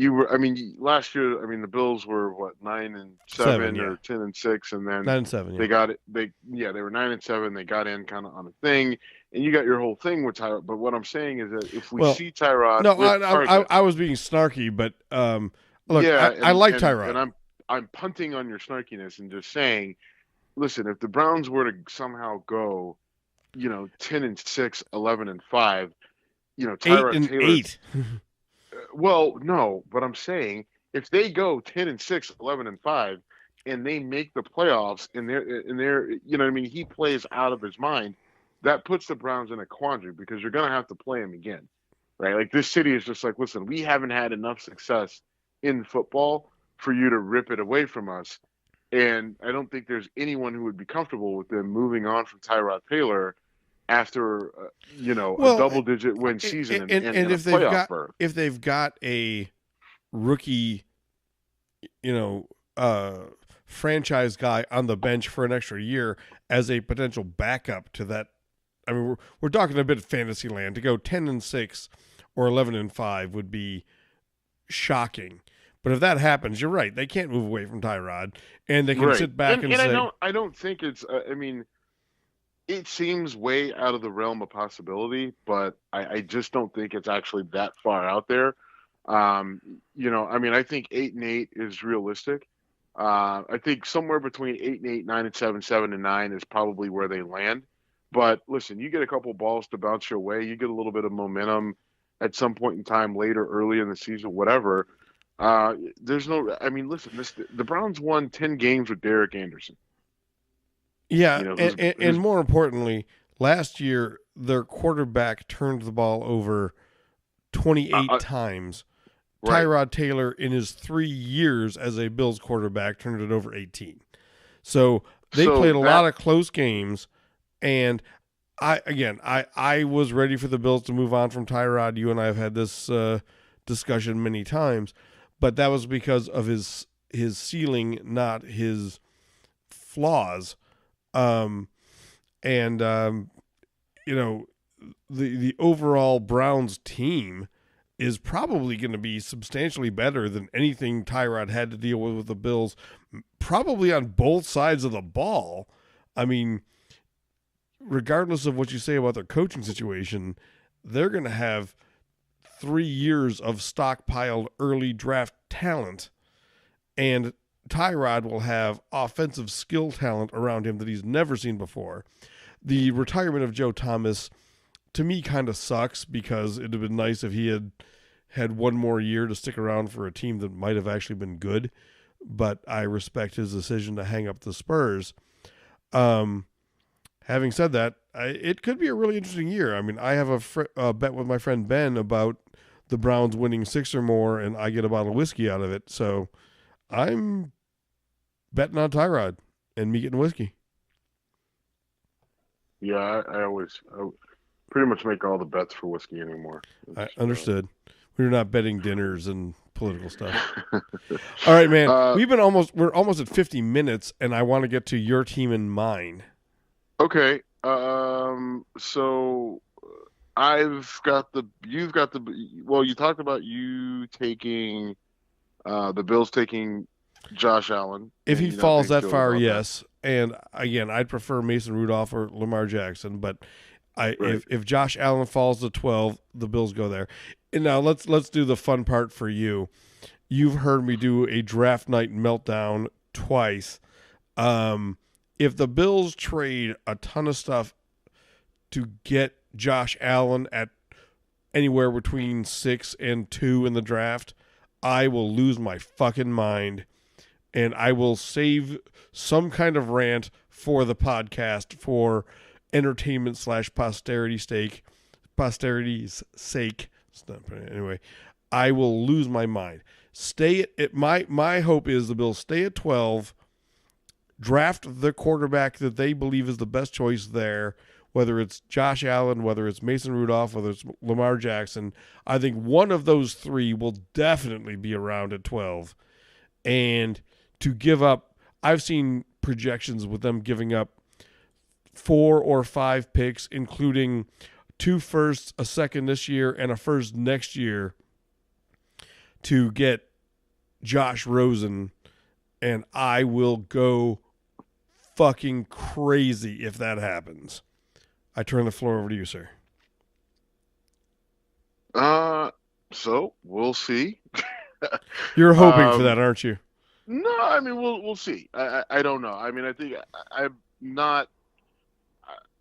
last year, I mean, the Bills were what, 9-7 yeah. or 10-6, and then 9-7. Yeah. they got it. They were 9-7. They got in kind of on a thing, and you got your whole thing with Tyrod. But what I'm saying is that if we see Tyrod, no, I was being snarky, but look, yeah, I like Tyrod, and I'm punting on your snarkiness and just saying, listen, if the Browns were to somehow go, 10-6, 11-5, Tyrod Taylor 8-8. Well, no, but I'm saying if they go 10-6, 11-5, and they make the playoffs, and they're what I mean, he plays out of his mind, that puts the Browns in a quandary, because you're going to have to play him again, right? Like, this city is just like, listen, we haven't had enough success in football for you to rip it away from us, and I don't think there's anyone who would be comfortable with them moving on from Tyrod Taylor after a double-digit win season and if they've got berth. If they've got a rookie, franchise guy on the bench for an extra year as a potential backup to that, I mean, we're talking a bit of fantasy land. To go 10-6 or 11-5 would be shocking. But if that happens, you're right. They can't move away from Tyrod, and they can sit back and say, I don't think it's. I mean, it seems way out of the realm of possibility, but I just don't think it's actually that far out there. I mean, I think 8-8 is realistic. I think somewhere between 8-8, 9-7, 7-9 is probably where they land. But listen, you get a couple balls to bounce your way, you get a little bit of momentum at some point in time later, early in the season, whatever. There's no. I mean, listen, the Browns won 10 games with Derek Anderson. Yeah, and more importantly, last year their quarterback turned the ball over 28 times. Right. Tyrod Taylor, in his 3 years as a Bills quarterback, turned it over 18. So they played a lot of close games, and I was ready for the Bills to move on from Tyrod. You and I have had this discussion many times, but that was because of his ceiling, not his flaws. The overall Browns team is probably going to be substantially better than anything Tyrod had to deal with the Bills, probably on both sides of the ball. I mean, regardless of what you say about their coaching situation, they're going to have 3 years of stockpiled early draft talent. And Tyrod will have offensive skill talent around him that he's never seen before. The retirement of Joe Thomas, to me, kind of sucks because it would have been nice if he had one more year to stick around for a team that might have actually been good. But I respect his decision to hang up the Spurs. Having said that, it could be a really interesting year. I mean, I have a bet with my friend Ben about the Browns winning 6 or more, and I get a bottle of whiskey out of it. So I'm betting on Tyrod and me getting whiskey. Yeah, I pretty much make all the bets for whiskey anymore. I understood. We're not betting dinners and political stuff. All right, man. We're almost at 50 minutes, and I want to get to your team and mine. Okay. So you talked about you taking the Bills taking Josh Allen. If he falls that far, yes. And again, I'd prefer Mason Rudolph or Lamar Jackson, but if Josh Allen falls to 12, the Bills go there. And now let's do the fun part for you. You've heard me do a draft night meltdown twice. If the Bills trade a ton of stuff to get Josh Allen at anywhere between 6 and 2 in the draft, I will lose my fucking mind. And I will save some kind of rant for the podcast for entertainment / posterity's sake. Anyway, I will lose my mind. Stay at my hope is the Bills stay at 12, draft the quarterback that they believe is the best choice there, whether it's Josh Allen, whether it's Mason Rudolph, whether it's Lamar Jackson. I think one of those three will definitely be around at 12. And to give up, I've seen projections with them giving up 4 or 5 picks, including 2 firsts, a second this year, and a first next year to get Josh Rosen, and I will go fucking crazy if that happens. I turn the floor over to you, sir. So we'll see. You're hoping for that, aren't you? No, I mean we'll see. I don't know. I mean I think I'm not.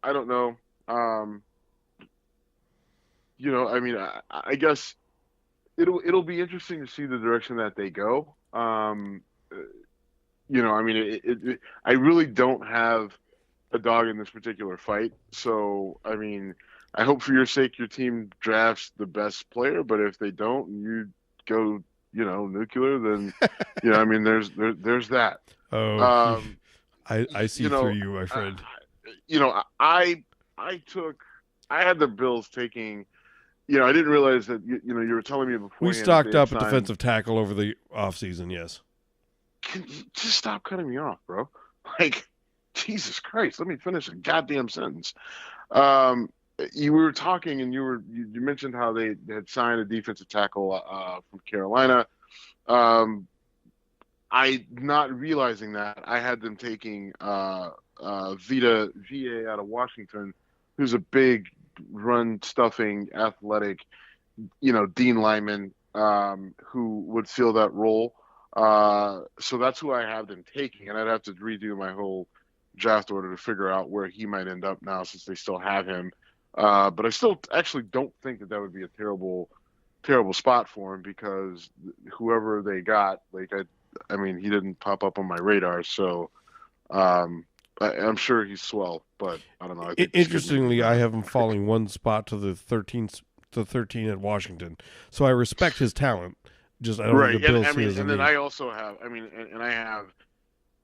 I don't know. I mean I guess it'll be interesting to see the direction that they go. I mean I really don't have a dog in this particular fight. So I mean I hope for your sake your team drafts the best player, but if they don't and you go nuclear, then I mean there's that. Oh, I see through you, my friend. I had the Bills taking. I didn't realize that you were telling me before. We stocked up a defensive tackle over the offseason, yes. Can you just stop cutting me off, bro? Like, Jesus Christ, let me finish a goddamn sentence. You were talking and you mentioned how they had signed a defensive tackle from Carolina. I not realizing that I had them taking VA out of Washington, who's a big run stuffing athletic, Dean lineman who would fill that role. So that's who I have them taking, and I'd have to redo my whole draft order to figure out where he might end up now since they still have him. But I still actually don't think that would be a terrible spot for him because whoever they got, I mean, he didn't pop up on my radar. So I'm sure he's swell, but I don't know. Interestingly, I have him falling one spot to the 13 at Washington. So I respect his talent. Just I don't think the Bills and then I also have, and I have,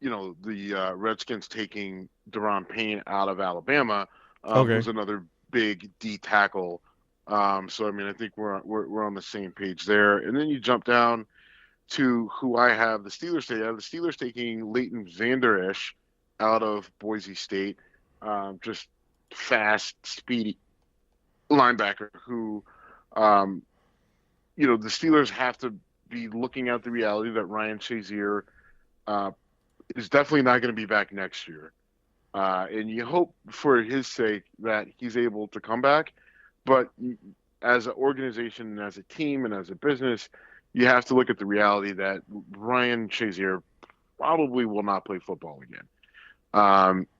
the Redskins taking Daron Payne out of Alabama, who's another big D tackle. So I mean, I think we're on the same page there. And then you jump down to who I have the Steelers take. I have the Steelers taking Leighton Vander Esch out of Boise State, just fast, speedy linebacker who, the Steelers have to be looking at the reality that Ryan Shazier is definitely not going to be back next year. And you hope for his sake that he's able to come back. But as an organization and as a team and as a business, you have to look at the reality that Ryan Shazier probably will not play football again.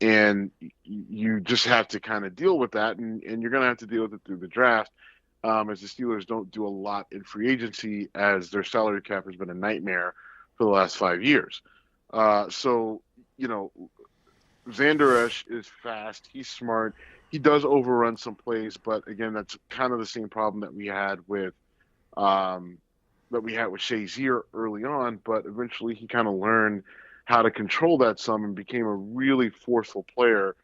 And you just have to kind of deal with that, and you're going to have to deal with it through the draft, as the Steelers don't do a lot in free agency, as their salary cap has been a nightmare for the last 5 years. So, you know, Van Der Esch is fast. He's smart. He does overrun some plays, but again, that's kind of the same problem that we had with Shazier early on. But eventually, he kind of learned how to control that some and became a really forceful player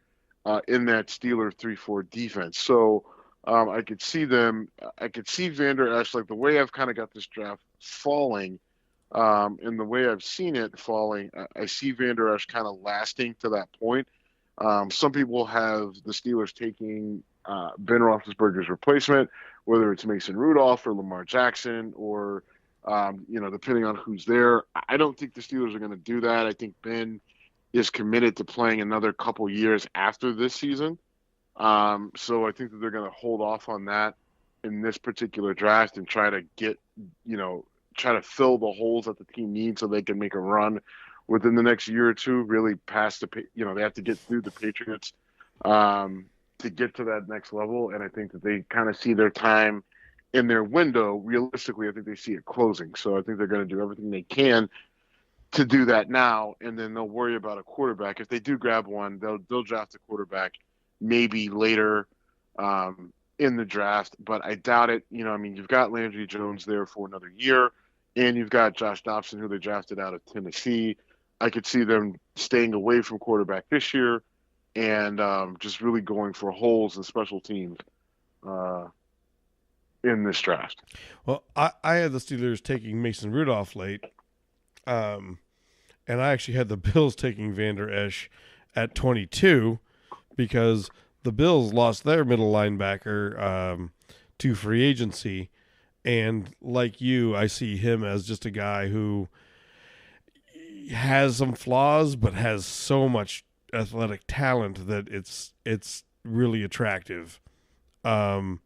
in that Steeler 3-4 defense. So I could see Van Der Esch, like the way I've kind of got this draft falling, and the way I've seen it falling, I see Van Der Esch kind of lasting to that point. Some people have the Steelers taking Ben Roethlisberger's replacement, whether it's Mason Rudolph or Lamar Jackson or depending on who's there. I don't think the Steelers are going to do that. I think Ben is committed to playing another couple years after this season. So I think that they're going to hold off on that in this particular draft and try to fill the holes that the team needs so they can make a run within the next year or two, really past they have to get through the Patriots to get to that next level. And I think that they kind of see their time in their window. Realistically, I think they see it closing. So I think they're going to do everything they can to do that now, and then they'll worry about a quarterback. If they do grab one, they'll draft a quarterback maybe later in the draft, but I doubt it. You've got Landry Jones there for another year, and you've got Josh Dobson, who they drafted out of Tennessee. I could see them staying away from quarterback this year and just really going for holes in special teams in this draft. Well, I had the Steelers taking Mason Rudolph late, and I actually had the Bills taking Van Der Esch at 22 because the Bills lost their middle linebacker to free agency, and like you, I see him as just a guy who has some flaws but has so much athletic talent that it's really attractive. I've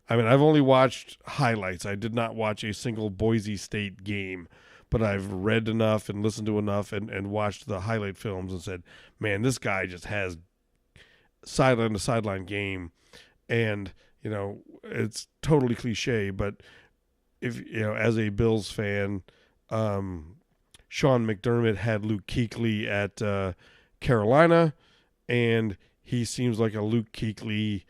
only watched highlights. I did not watch a single Boise State game, but I've read enough and listened to enough and watched the highlight films and said, man, this guy just has sideline to sideline game. And, it's totally cliche, but if, as a Bills fan, Sean McDermott had Luke Kuechly at Carolina, and he seems like a Luke Kuechly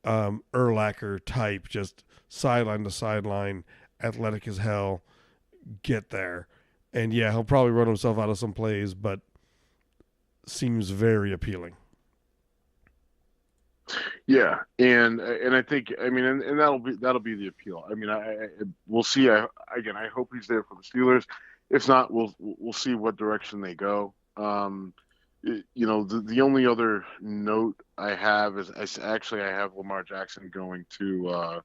Urlacher type, just sideline to sideline, athletic as hell, get there. And yeah, he'll probably run himself out of some plays, but seems very appealing. Yeah, and I think and that'll be the appeal. We'll see. I hope he's there for the Steelers. If not, we'll see what direction they go. The only other note I have is I have Lamar Jackson going to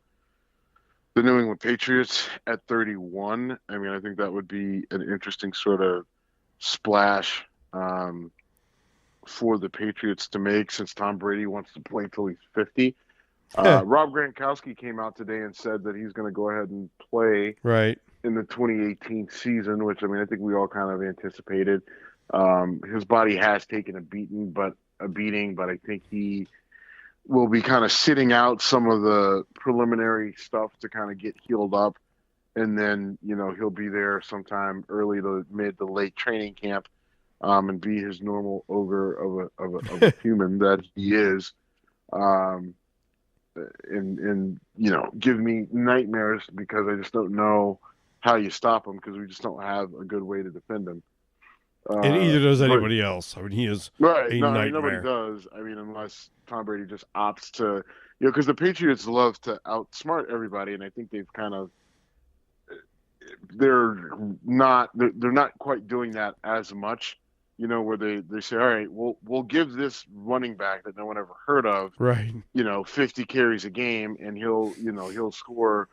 the New England Patriots at 31. I think that would be an interesting sort of splash for the Patriots to make, since Tom Brady wants to play until he's 50. Rob Gronkowski came out today and said that he's going to go ahead and play in the 2018 season, which I think we all kind of anticipated. His body has taken a beating, but I think he will be kind of sitting out some of the preliminary stuff to kind of get healed up, and then he'll be there sometime early to mid to late training camp, and be his normal ogre of a human that he is, and give me nightmares because I just don't know how you stop him, because we just don't have a good way to defend him. And either does anybody else. He is a nightmare. Nobody does. Unless Tom Brady just opts to, because the Patriots love to outsmart everybody, and I think they've kind of, they're not quite doing that as much. Where they say, all right, we'll give this running back that no one ever heard of, 50 carries a game, and he'll score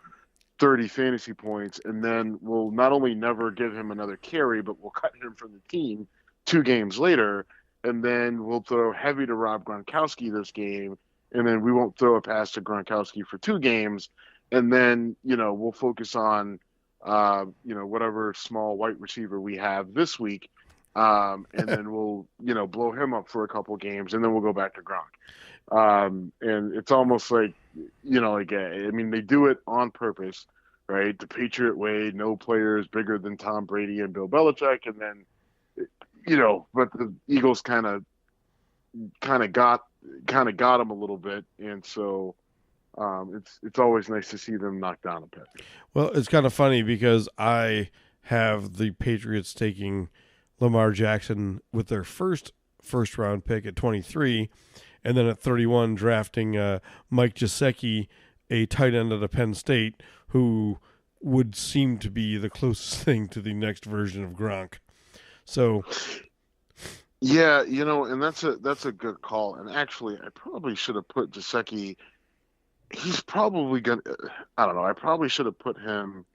30 fantasy points, and then we'll not only never give him another carry, but we'll cut him from the team 2 games later, and then we'll throw heavy to Rob Gronkowski this game, and then we won't throw a pass to Gronkowski for 2 games, and then we'll focus on whatever small white receiver we have this week, and then we'll blow him up for a couple games, and then we'll go back to Gronk. And it's almost like I mean, they do it on purpose, right? The Patriot way, no player is bigger than Tom Brady and Bill Belichick, and then but the Eagles kind of got him a little bit, and so it's always nice to see them knock down a peg. Well, it's kind of funny because I have the Patriots taking Lamar Jackson with their first round pick at 23, and then at 31 drafting Mike Gesicki, a tight end out of Penn State, who would seem to be the closest thing to the next version of Gronk. So, yeah, and that's a good call. And actually, I probably should have put Gesicki. He's probably gonna. I don't know. I probably should have put him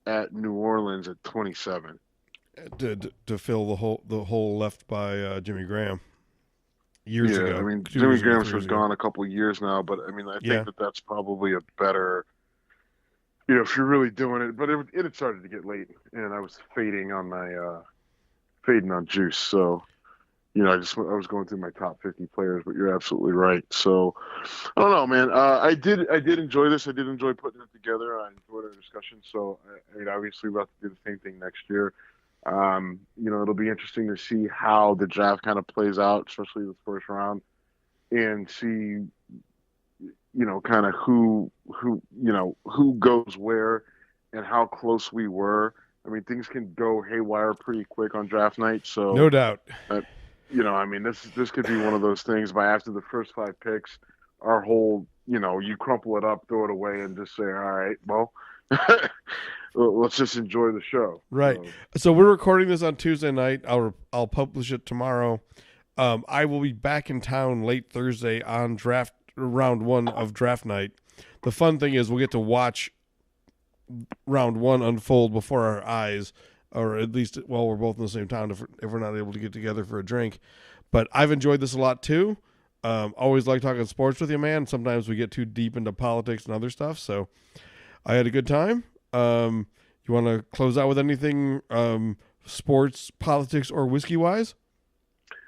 at New Orleans at 27 to fill the hole left by Jimmy Graham years ago. I mean, Jimmy Graham's was gone a couple of years now, but I mean, I think that's probably a better. If you're really doing it, but it had started to get late, and I was fading on juice. So, I was going through my top 50 players, but you're absolutely right. So, I don't know, man. I did enjoy this. I did enjoy putting it together. I enjoyed our discussion. So, I mean, obviously, we'll have to do the same thing next year. It'll be interesting to see how the draft kind of plays out, especially the first round, and see, kind of who goes where and how close we were. I mean, things can go haywire pretty quick on draft night. So no doubt. I mean, this could be one of those things. By after the first 5 picks, our whole, you crumple it up, throw it away, and just say, all right, well, let's just enjoy the show. Right. So we're recording this on Tuesday night. I'll publish it tomorrow. I will be back in town late Thursday on round 1 of draft night. The fun thing is we'll get to watch round 1 unfold before our eyes, or at least while we're both in the same town if we're not able to get together for a drink. But I've enjoyed this a lot too. Always like talking sports with you, man. Sometimes we get too deep into politics and other stuff, so I had a good time. You want to close out with anything sports, politics, or whiskey wise?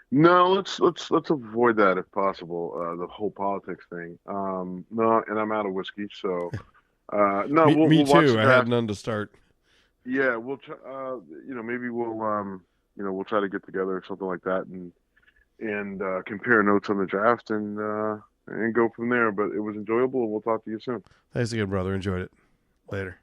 No, let's avoid that if possible. The whole politics thing. No, and I'm out of whiskey, so no. Me we'll too. I had none to start. Yeah, we'll try, maybe we'll try to get together or something like that and compare notes on the draft and go from there. But it was enjoyable, and we'll talk to you soon. Thanks again, brother. Enjoyed it. Later.